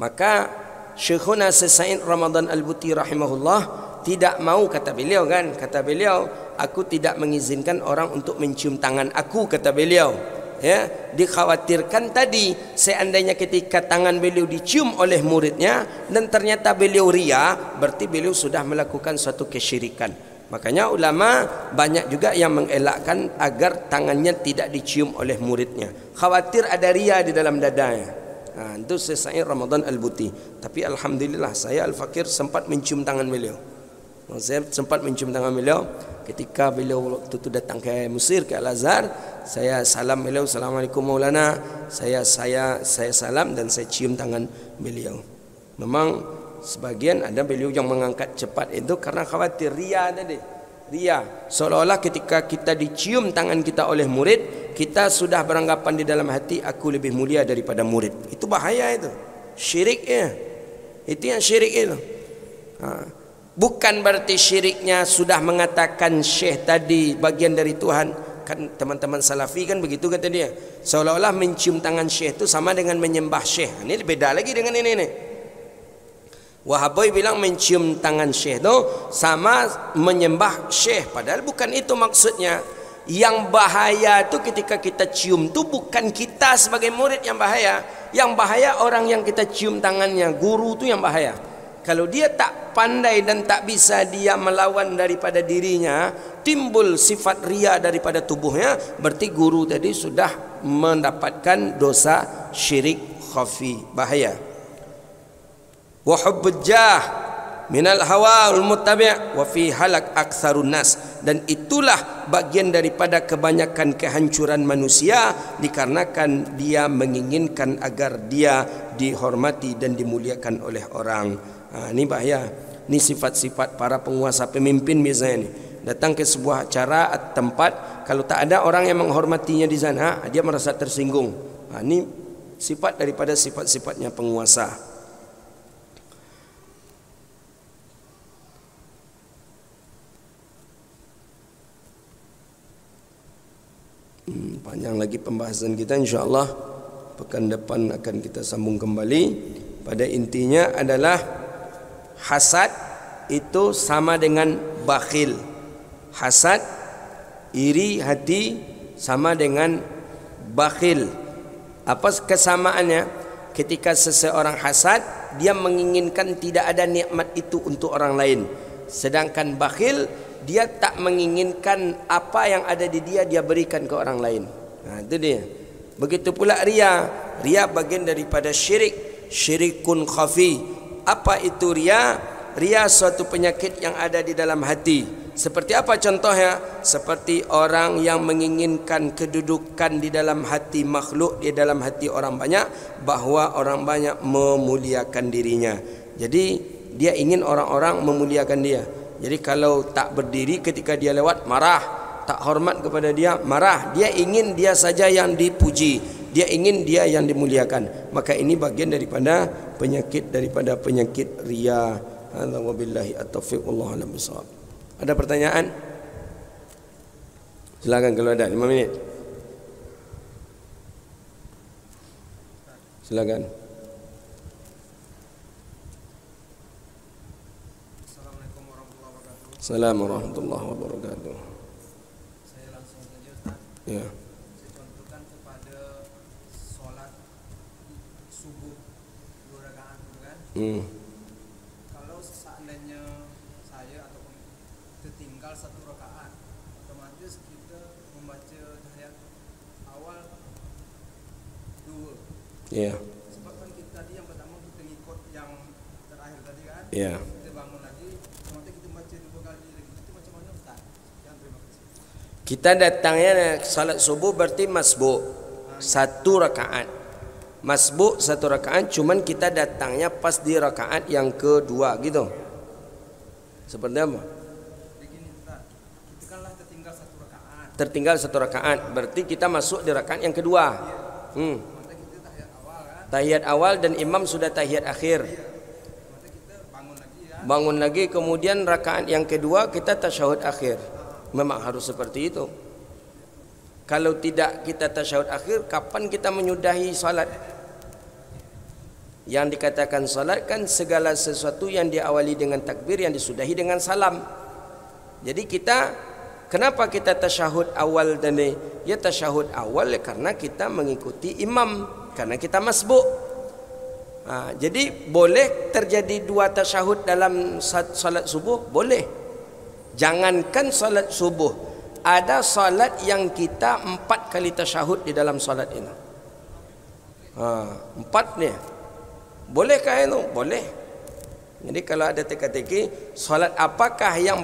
Speaker 1: Maka Syekhuna Sa'id Ramadan Al-Buti rahimahullah tidak mau, kata beliau kan, kata beliau, aku tidak mengizinkan orang untuk mencium tangan aku, kata beliau. Ya, dikhawatirkan tadi seandainya ketika tangan beliau dicium oleh muridnya dan ternyata beliau riya, berarti beliau sudah melakukan suatu kesyirikan. Makanya ulama banyak juga yang mengelakkan agar tangannya tidak dicium oleh muridnya, khawatir ada riya di dalam dadanya. Itu Sa'id Ramadan Al-Buti. Tapi alhamdulillah saya Al-Fakir sempat mencium tangan beliau. Saya sempat mencium tangan beliau ketika beliau waktu itu datang ke Mesir, ke Al-Azhar. Saya salam beliau, Assalamualaikum Maulana. Saya salam dan saya cium tangan beliau. Memang sebagian ada beliau yang mengangkat cepat itu karena khawatir riya tadi. Riya, seolah-olah ketika kita dicium tangan kita oleh murid, kita sudah beranggapan di dalam hati, aku lebih mulia daripada murid. Itu bahaya itu. Syirik ya. Itu yang syirik itu. Bukan berarti syiriknya sudah mengatakan syekh tadi bagian dari Tuhan. Kan teman-teman salafi kan begitu kata dia. Seolah-olah mencium tangan syekh itu sama dengan menyembah syekh. Ini beda lagi dengan ini. Wahaboy bilang mencium tangan syekh itu sama menyembah syekh. Padahal bukan itu maksudnya. Yang bahaya itu ketika kita cium itu bukan kita sebagai murid yang bahaya. Yang bahaya orang yang kita cium tangannya. Guru itu yang bahaya. Kalau dia tak pandai dan tak bisa dia melawan daripada dirinya, timbul sifat riya daripada tubuhnya, berarti guru tadi sudah mendapatkan dosa syirik khafi, bahaya. Wa hubbul jah minal hawa al muttabi' wa fi halak aktsarun nas, dan itulah bagian daripada kebanyakan kehancuran manusia dikarenakan dia menginginkan agar dia dihormati dan dimuliakan oleh orang. Ini bahaya. Ini sifat-sifat para penguasa pemimpin biasanya ni. Datang ke sebuah acara atau tempat, kalau tak ada orang yang menghormatinya di sana, dia merasa tersinggung. Ini sifat daripada sifat-sifatnya penguasa. Panjang lagi pembahasan kita, insyaAllah pekan depan akan kita sambung kembali. Pada intinya adalah hasad itu sama dengan bakhil. Hasad, iri hati sama dengan bakhil. Apa kesamaannya? Ketika seseorang hasad, dia menginginkan tidak ada nikmat itu untuk orang lain. Sedangkan bakhil, dia tak menginginkan apa yang ada di dia, dia berikan ke orang lain. Itu dia. Begitu pula riya. Riya bagian daripada syirik. Syirikun khafi. Apa itu riya? Riya suatu penyakit yang ada di dalam hati. Seperti apa contohnya? Seperti orang yang menginginkan kedudukan di dalam hati makhluk, di dalam hati orang banyak, bahwa orang banyak memuliakan dirinya. Jadi dia ingin orang-orang memuliakan dia. Jadi kalau tak berdiri ketika dia lewat, marah. Tak hormat kepada dia, marah. Dia ingin dia saja yang dipuji. dia ingin dia yang dimuliakan. Maka ini bagian daripada penyakit riya. Hadza wabillahi at-taufiq, wallahu a'lam bishawab. Ada pertanyaan? Silakan kalau ada, 5 menit. Silakan.
Speaker 2: Assalamualaikum warahmatullahi wabarakatuh.
Speaker 1: Assalamualaikum warahmatullahi wabarakatuh.
Speaker 2: Saya langsung saja Ustaz.
Speaker 1: Ya.
Speaker 2: Saya contohkan kepada sholat subuh 2 rakaat itu kan. Kalau seandainya saya ataupun tertinggal 1 rakaat, otomatis kita membaca tahiyat awal 2.
Speaker 1: Ya.
Speaker 2: Sebab kan kita tadi yang pertama kita ngikut yang terakhir tadi kan.
Speaker 1: Ya.
Speaker 2: Kita bangun lagi, otomatis kita baca 2 kali lagi. Itu macam mana Ustaz? Sekian, terima kasih.
Speaker 1: Kita datangnya salat subuh berarti masbuk 1 rakaat. Masbuk 1 rakaat, cuman kita datangnya pas di rakaat yang kedua gitu. Seperti apa?
Speaker 2: Begini Ustaz, kita kan lah tertinggal 1 rakaat.
Speaker 1: Tertinggal 1 rakaat, berarti kita masuk di rakaat yang kedua.
Speaker 2: Maka kita tahiyat awal kan.
Speaker 1: Tahiyat awal dan imam sudah tahiyat akhir.
Speaker 2: Maka kita bangun lagi ya.
Speaker 1: Bangun lagi, kemudian rakaat yang kedua kita tasyahud akhir. Memang harus seperti itu. Kalau tidak kita tasyahud akhir, kapan kita menyudahi salat? Yang dikatakan salat kan segala sesuatu yang diawali dengan takbir, yang disudahi dengan salam. Jadi kenapa kita tasyahud awal dan ya tasyahud awal karena kita mengikuti imam, karena kita masbuk. Jadi boleh terjadi 2 tasyahud dalam salat subuh, boleh. Jangankan salat subuh, ada salat yang kita 4 kali tasyahud di dalam salat ini. 4 ni. Bolehkah itu? Boleh. Jadi kalau ada teka-teki, salat apakah yang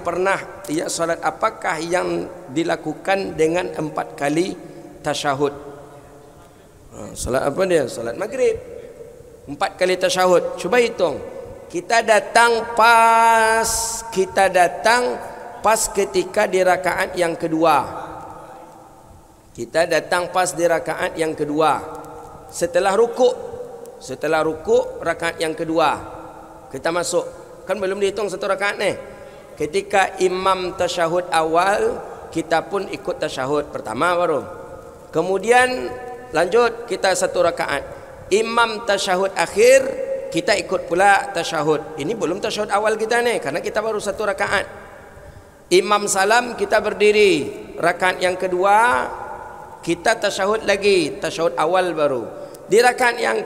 Speaker 1: salat apakah yang dilakukan dengan 4 kali tasyahud? Salat apa dia? Salat maghrib. 4 kali tasyahud. Cuba hitung. Kita datang pas ketika di rakaat yang kedua. Kita datang pas di rakaat yang kedua. Setelah rukuk rakaat yang kedua kita masuk. Kan belum dihitung 1 rakaat ni. Ketika imam tasyahud awal, kita pun ikut tasyahud pertama baru. Kemudian lanjut kita 1 rakaat. Imam tasyahud akhir, kita ikut pula tasyahud. Ini belum tasyahud awal kita ni, karena kita baru 1 rakaat. Imam salam, kita berdiri. Rakaat yang kedua kita tasyahud lagi, tasyahud awal baru. Di rakaat yang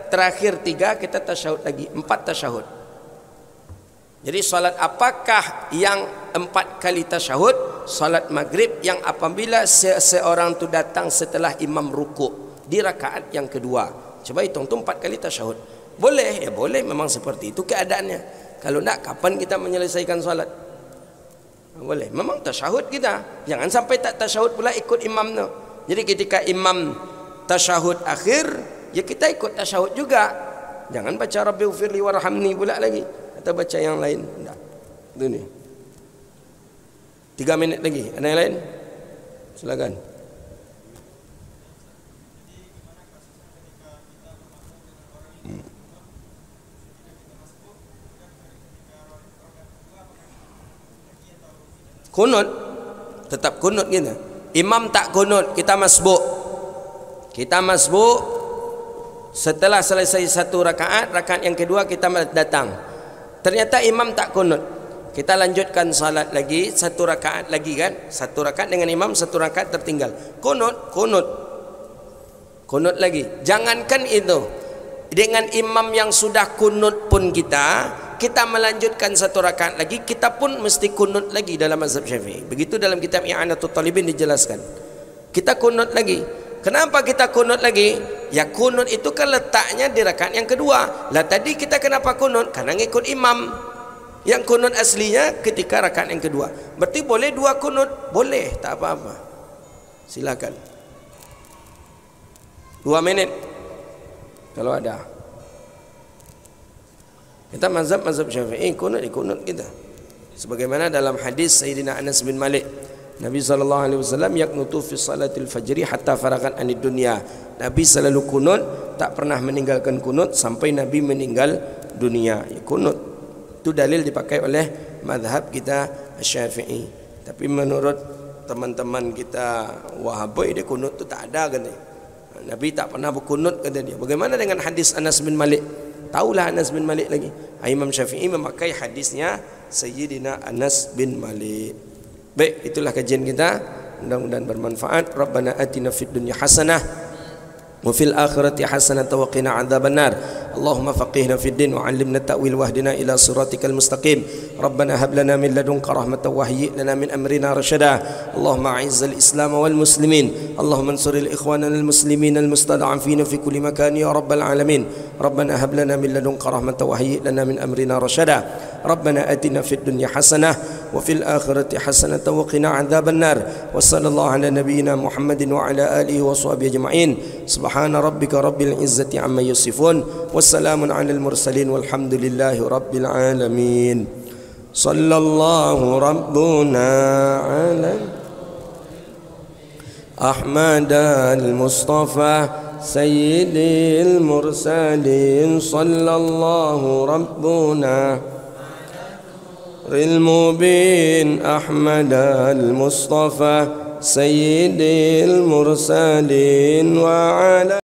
Speaker 1: terakhir 3 kita tasyahud lagi, 4 tasyahud. Jadi salat apakah yang 4 kali tasyahud? Salat maghrib yang apabila seseorang tu datang setelah imam rukuk di rakaat yang kedua. Coba hitung tu 4 kali tasyahud. Boleh? Ya boleh, memang seperti itu keadaannya. Kalau tak, kapan kita menyelesaikan salat? Boleh, memang tasyahud kita. Jangan sampai tak tasyahud pula ikut imam tu. Jadi ketika imam tasyahud akhir, ya kita ikut tasyahud juga. Jangan baca Rabbighfirli warhamni pula lagi, atau baca yang lain. Tak. Itu ni. 3 minit lagi. Ada yang lain? Silakan. Kunut, tetap kunut kita. Imam tak kunut, kita masbuk. Kita masbuk. Setelah selesai 1 rakaat, rakaat yang kedua kita datang. Ternyata imam tak kunut. Kita lanjutkan salat lagi 1 rakaat lagi kan? 1 rakaat dengan imam, 1 rakaat tertinggal. Kunut lagi. Jangankan itu, dengan imam yang sudah kunut pun kita melanjutkan 1 rakaat lagi, kita pun mesti kunut lagi dalam mazhab Syafi'i. Begitu dalam kitab I'anatul Talibin dijelaskan. Kita kunut lagi. Kenapa kita kunut lagi? Ya kunut itu kan letaknya di rakaat yang kedua. Lah tadi kita kenapa kunut? Karena ngikut imam. Yang kunut aslinya ketika rakaat yang kedua. Berarti boleh 2 kunut? Boleh, tak apa-apa. Silakan. 2 menit. Kalau ada. Kita mazhab Syafi'i kunut kita. Sebagaimana dalam hadis Sayyidina Anas bin Malik Nabi SAW yaqnutu fi salatil fajri hatta faragan anid dunya. Nabi selalu kunut, tak pernah meninggalkan kunut sampai Nabi meninggal dunia. Kunut itu dalil dipakai oleh mazhab kita Syafi'i. Tapi menurut teman-teman kita Wahabi, dia kunut itu tak ada katanya. Nabi tak pernah berkunut kata dia. Bagaimana dengan hadis Anas bin Malik? Taulah Anas bin Malik lagi. Imam Syafi'i memakai hadisnya Sayyidina Anas bin Malik. Baik, itulah kajian kita. Mudah-mudahan bermanfaat. Rabbana atina fid dunya hasanah wa fil akhirati hasanah wa qina adzabannar. Allahumma faqihna fid din wa 'allimna ta'wil wahdina ila siratikal mustaqim. Rabbana hab lana min ladunka rahmatan wa hayyi' lana min amrina rashada. Allahumma a'izzal islam wal muslimin. Allahumma ansuril ikhwanana al muslimin al mustad'afin fi kulli makan ya rabbal alamin. Rabbana hab lana min ladunka rahmatan wa hayyi' lana min amrina rashada. ربنا آتنا في الدنيا حسنة وفي الآخرة حسنة وقنا عذاب النار وصلى الله على نبينا محمد وعلى آله وصحبه أجمعين سبحان ربك رب العزة عما يصفون والسلام على المرسلين والحمد لله رب العالمين صلى الله ربنا على أحمد المصطفى سيد المرسلين صلى الله ربنا المبين أحمد المصطفى سيد المرسلين وعلى